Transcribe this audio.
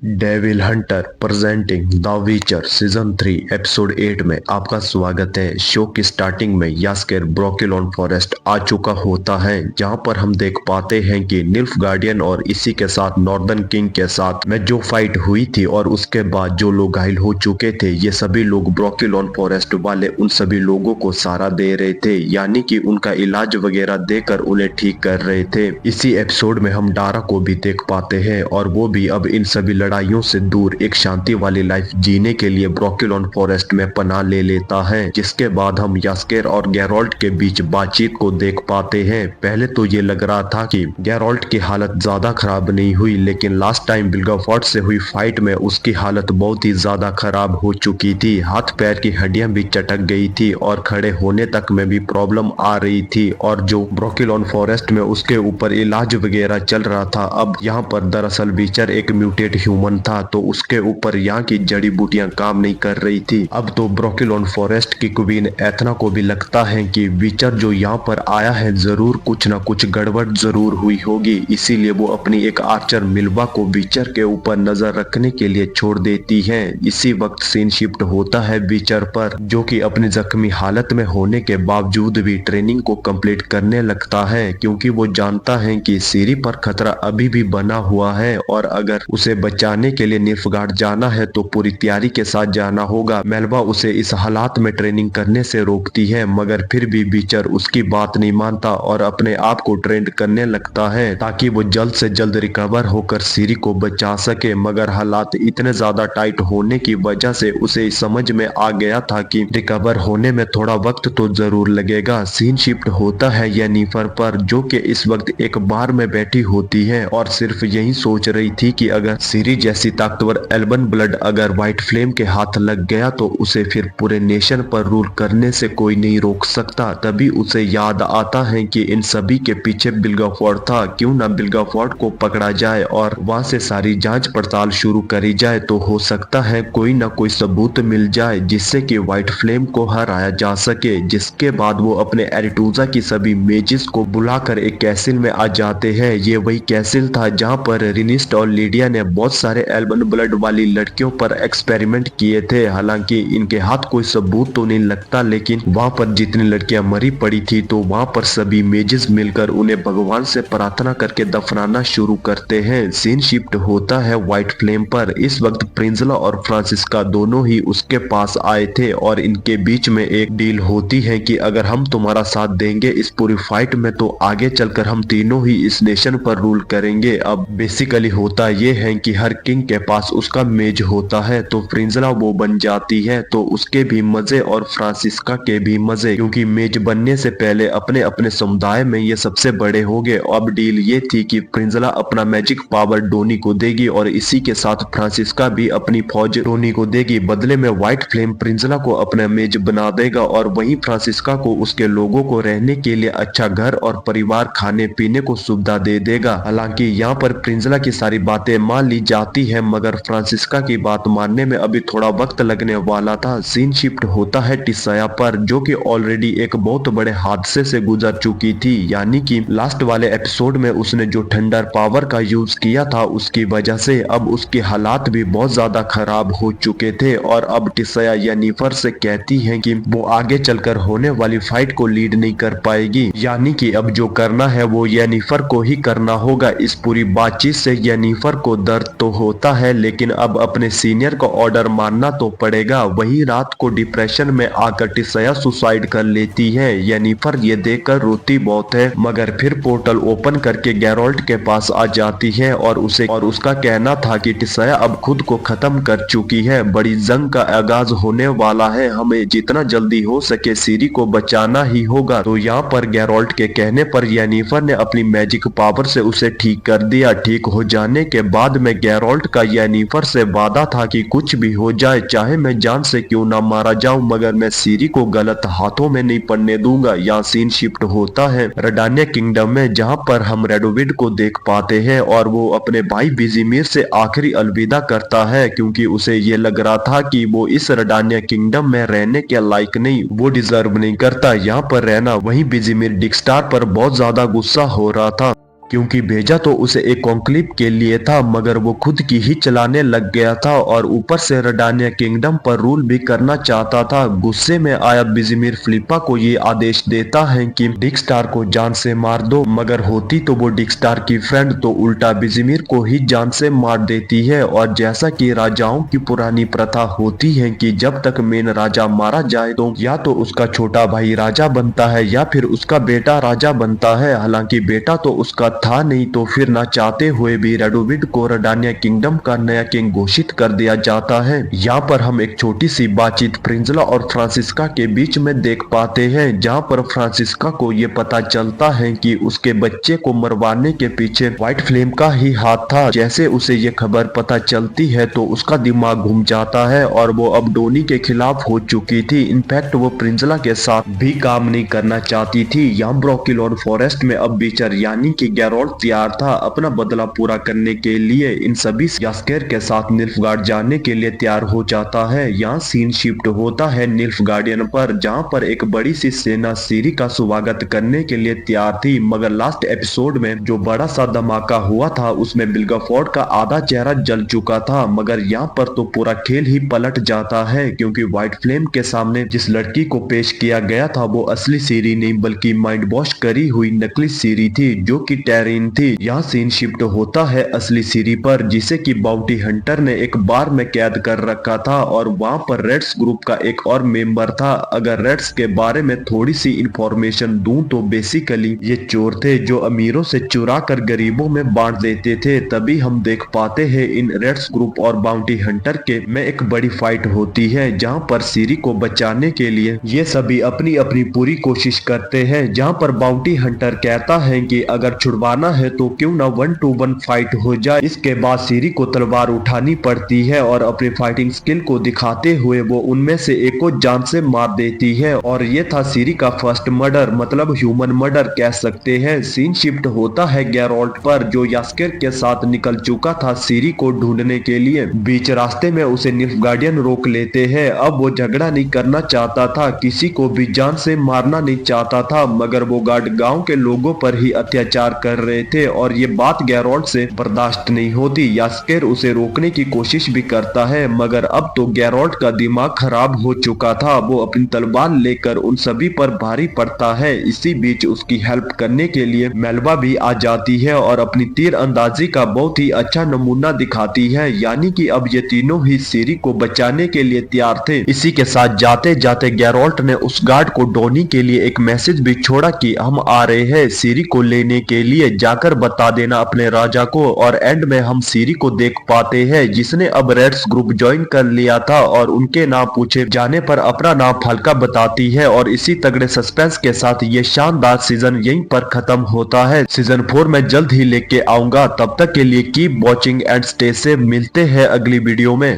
Devil Hunter presenting the विचर season 3 episode 8 में आपका स्वागत है। शो की स्टार्टिंग में यास्केर ब्रोकेलॉन फॉरेस्ट आ चुका होता है, जहां पर हम देख पाते हैं कि निल्फ गार्डियन और इसी के साथ नॉर्दर्न किंग के साथ में जो फाइट हुई थी और उसके बाद जो लोग घायल हो चुके थे, ये सभी लोग ब्रोकेलॉन फॉरेस्ट वाले उन सभी लोगों को सहारा दे रहे थे, यानी कि उनका इलाज वगैरह देकर उन्हें ठीक कर रहे थे। इसी एपिसोड में हम डारा को भी देख पाते हैं और वो भी अब इन सभी लड़ाइयों से दूर एक शांति वाली लाइफ जीने के लिए ब्रोकेलॉन फॉरेस्ट में पनाह ले लेता है। जिसके बाद हम यास्केर और गैरोल्ट के बीच बातचीत को देख पाते हैं। पहले तो ये लग रहा था कि गैरोल्ट की हालत ज्यादा खराब नहीं हुई, लेकिन लास्ट टाइम बिल्गाफोर्ड से हुई फाइट में उसकी हालत बहुत ही ज्यादा खराब हो चुकी थी। हाथ पैर की हड्डियां भी चटक गई थी और खड़े होने तक में भी प्रॉब्लम आ रही थी। और जो ब्रोकेलॉन फॉरेस्ट में उसके ऊपर इलाज वगैरह चल रहा था, अब यहाँ पर दरअसल विचर एक म्यूटेट ह्यूमन था, तो उसके ऊपर यहाँ की जड़ी बूटियां काम नहीं कर रही थी। अब तो ब्रोकेलॉन फॉरेस्ट की क्वीन एथना को भी लगता है कि विचर जो यहाँ पर आया है जरूर कुछ ना कुछ गड़बड़ जरूर हुई होगी, इसीलिए वो अपनी एक आर्चर मिल्बा को विचर के ऊपर नजर रखने के लिए छोड़ देती है। इसी वक्त सीन शिफ्ट होता है विचर पर, जो कि अपनी जख्मी हालत में होने के बावजूद भी ट्रेनिंग को कंप्लीट करने लगता है, क्योंकि वो जानता है कि सीरी पर खतरा अभी भी बना हुआ है और अगर उसे बचाने के लिए निल्फगार्ड जाना है तो पूरी तैयारी के साथ जाना होगा। मेल्बा उसे इस हालात में ट्रेनिंग करने से रोकती है, मगर फिर भी विचर उसकी बात नहीं मानता और अपने आप को ट्रेन करने लगता है ताकि वो जल्द से जल्द रिकवर होकर सीरी को बचा सके। मगर हालात इतने ज्यादा टाइट होने की वजह से उसे समझ में आ गया था कि रिकवर होने में थोड़ा वक्त तो जरूर लगेगा। सीन शिफ्ट होता है येनिफर पर, जो कि इस वक्त एक बार में बैठी होती है और सिर्फ यही सोच रही थी कि अगर सीरी जैसी ताकतवर एल्बन ब्लड अगर व्हाइट फ्लेम के हाथ लग गया तो उसे फिर पूरे नेशन पर रूल करने से कोई नहीं रोक सकता। तभी उसे याद आता है कि इन सभी के पीछे बिल्गाफोर्ड था, क्यों ना बिल्गाफोर्ड को पकड़ा जाए और वहां से सारी जांच पड़ताल शुरू करी जाए, तो हो सकता है कोई ना कोई सबूत मिल जाए जिससे कि व्हाइट फ्लेम को हराया जा सके। जिसके बाद वो अपने एरिटूजा की सभी मेजिस को बुलाकर एक कैसिल में आ जाते हैं। ये वही कैसिल था जहां पर रिनिस्ट और लीडिया ने बहुत सारे एल्बन ब्लड वाली लड़कियों पर एक्सपेरिमेंट किए थे। हालांकि इनके हाथ कोई सबूत तो नहीं लगता, लेकिन वहां पर जितनी लड़कियां मरी पड़ी थी तो वहां पर सभी मेजिस मिलकर उन्हें भगवान से प्रार्थना करके दफनाना शुरू करते हैं। सीन शिफ्ट होता है व्हाइट फ्लेम पर। इस वक्त प्रिंजला और फ्रांसिस्का दोनों ही उसके पास आए थे और इनके बीच में एक डील होती है कि अगर हम तुम्हारा साथ देंगे इस पूरी फाइट में तो आगे चलकर हम तीनों ही इस नेशन पर रूल करेंगे। अब बेसिकली होता ये है कि हर किंग के पास उसका मेज होता है, तो प्रिंजला वो बन जाती है तो उसके भी मजे और फ्रांसिस्का के भी मजे, क्योंकि मेज बनने से पहले अपने अपने समुदाय में ये सबसे बड़े हो गए। अब डील ये थी कि प्रिंजला अपना मैजिक पावर डोनी को देगी और इसी के साथ फ्रांसिस्का भी अपनी फौज डोनी को देगी। बदले में व्हाइट फ्लेम प्रिंजला को अपना मेज बना देगा और वहीं फ्रांसिस्का को उसके लोगों को रहने के लिए अच्छा घर और परिवार खाने पीने को सुविधा दे देगा। हालांकि यहाँ पर प्रिंजला की सारी बातें मान ली जाती है, मगर फ्रांसिस्का की बात मानने में अभी थोड़ा वक्त लगने वाला था। सीन शिफ्ट होता है टिसाया पर, जो कि ऑलरेडी एक बहुत बड़े हादसे से गुजर चुकी थी, यानी कि लास्ट वाले एपिसोड में उसने जो थंडर पावर का यूज किया था उसकी वजह से अब उसके हालात भी बहुत ज्यादा खराब हो चुके थे। और अब टिसाया येनिफर से कहती है कि वो आगे चलकर होने वाली फाइट को लीड नहीं कर पाएगी, यानी कि अब जो करना है वो येनिफर को ही करना होगा। इस पूरी बातचीत से येनिफर को दर्द तो होता है, लेकिन अब अपने सीनियर को ऑर्डर मानना तो पड़ेगा। वही रात को डिप्रेशन में आकर टिसाया सुसाइड कर लेती है। येनिफर ये देखकर रोती बहुत है, मगर फिर पोर्टल ओपन करके गैरोल्ट के पास आ जाती है और उसका कहना था कि टिसाया अब खुद को खत्म कर चुकी है, बड़ी जंग का आगाज होने वाला है, हमें जितना जल्दी हो सके सीरी को बचाना ही होगा। तो यहाँ पर गैरोल्ट के कहने पर येनिफर ने अपनी मैजिक पावर से उसे ठीक कर दिया। ठीक हो जाने के बाद में गैरोल्ट का येनिफर से वादा था कि कुछ भी हो जाए, चाहे मैं जान से क्यों ना मारा जाऊं, मगर मैं सीरी को गलत हाथों में नहीं पड़ने दूंगा। यहाँ सीन शिफ्ट होता है रेडानिया किंगडम में, जहाँ पर हम रेडोविड को देख पाते हैं और वो अपने भाई विजिमिर से आखिरी अलविदा करता है, क्योंकि उसे ये लग रहा था कि वो इस रेडानिया किंगडम में रहने के लायक नहीं, वो डिजर्व नहीं करता यहाँ पर रहना। वहीं विजिमिर डिक्स्टार पर बहुत ज्यादा गुस्सा हो रहा था। क्योंकि भेजा तो उसे एक कॉन्क्लेव के लिए था, मगर वो खुद की ही चलाने लग गया था और ऊपर से रेडानिया किंगडम पर रूल भी करना चाहता था। गुस्से में आया विज़िमिर फिलिप्पा को ये आदेश देता है कि डिक स्टार को जान से मार दो, मगर होती तो वो डिक स्टार की फ्रेंड तो उल्टा विज़िमिर को ही जान से मार देती है। और जैसा कि राजाओं की पुरानी प्रथा होती है कि जब तक मेन राजा मारा जाए तो या तो उसका छोटा भाई राजा बनता है या फिर उसका बेटा राजा बनता है। हालांकि बेटा तो उसका था नहीं, तो फिर ना चाहते हुए भी रेडोविड को रेडानिया किंगडम का नया किंग घोषित कर दिया जाता है। यहाँ पर हम एक छोटी सी बातचीत फ्रिंजला और फ्रांसिस्का के बीच में देख पाते हैं, जहाँ पर फ्रांसिस्का को ये पता चलता है कि उसके बच्चे को मरवाने के पीछे व्हाइट फ्लेम का ही हाथ था। जैसे उसे ये खबर पता चलती है तो उसका दिमाग घूम जाता है और वो अब डोनी के खिलाफ हो चुकी थी। इनफैक्ट वो फ्रिंजला के साथ भी काम नहीं करना चाहती थी। यहाँ ब्रोकिलॉन फॉरेस्ट में अब बीचर यानी कि गैरोल्ड तैयार था अपना बदला पूरा करने के लिए। इन सभी यास्केर के साथ निल्फगार्ड जाने के लिए तैयार हो जाता है। यहाँ सीन शिफ्ट होता है निल्फगार्डियन पर, जहाँ पर एक बड़ी सी सेना सीरी का स्वागत करने के लिए तैयार थी। मगर लास्ट एपिसोड में जो बड़ा सा धमाका हुआ था उसमें विल्गेफोर्ड का आधा चेहरा जल चुका था। मगर यहाँ पर तो पूरा खेल ही पलट जाता है, क्योंकि व्हाइट फ्लेम के सामने जिस लड़की को पेश किया गया था वो असली सीरी नहीं बल्कि माइंड वॉश करी हुई नकली सीरी थी, जो कि टेरिन थी। यहाँ सीन शिफ्ट होता है असली सीरी पर, जिसे कि बाउंटी हंटर ने एक बार में कैद कर रखा था और वहाँ पर रेड्स ग्रुप का एक और मेंबर था। अगर रेड्स के बारे में थोड़ी सी इंफॉर्मेशन दूं तो बेसिकली ये चोर थे जो अमीरों से चुरा कर गरीबों में बांट देते थे। तभी हम देख पाते हैं इन रेड्स ग्रुप और बाउंटी हंटर के में एक बड़ी फाइट होती है, जहाँ पर सीरी को बचाने के लिए ये सभी अपनी अपनी पूरी कोशिश करते हैं। जहाँ पर बाउंटी हंटर कहता है कि अगर छुड़वाना है तो क्यों ना 1-to-1 फाइट हो जाए। इसके बाद सीरी को तलवार उठानी पड़ती है और अपनी फाइटिंग स्किल को दिखाते हुए वो उनमें से एक को जान से मार देती है। और ये था सीरी का फर्स्ट मर्डर, मतलब ह्यूमन मर्डर कह सकते हैं। सीन शिफ्ट होता है गैरोल्ड पर, जो यास्केर के साथ निकल चुका था सीरी को ढूंढने के लिए। बीच रास्ते में उसे निल्फगार्डियन रोक लेते हैं। अब वो झगड़ा नहीं करना चाहता था, किसी को भी जान से मारना नहीं चाहता था, मगर वो गार्ड गांव के लोगों पर ही अत्याचार कर रहे थे और ये बात गैरोल्ड से बर्दाश्त नहीं होती। यास्केर उसे रोकने की कोशिश भी करता है, मगर अब तो गैरोल्ड का दिमाग खराब हो चुका था। वो अपनी तलवार लेकर उन सभी पर भारी पड़ता है। इसी बीच उसकी हेल्प करने के लिए मेलबा भी आ जाती है और अपनी तीर अंदाजी का बहुत ही अच्छा नमूना दिखाती है, यानी कि अब ये तीनों ही सीरी को बचाने के लिए तैयार थे। इसी के साथ जाते जाते गैरोल्ड ने उस गार्ड को डोनी के लिए एक मैसेज भी छोड़ा कि हम आ रहे हैं सीरी को लेने के लिए, जाकर बता देना अपने राजा को। और एंड में हम सीरी को देख पाते हैं जिसने अब रेड्स ग्रुप ज्वाइन कर लिया था और उनके नाम पूछे जाने पर अपना नाम फाल्का बताती है। और इसी तगड़े सस्पेंस के साथ ये शानदार सीजन यहीं पर खत्म होता है। सीजन 4 में जल्द ही लेके आऊंगा, तब तक के लिए keep watching and stay safe. मिलते हैं अगली वीडियो में।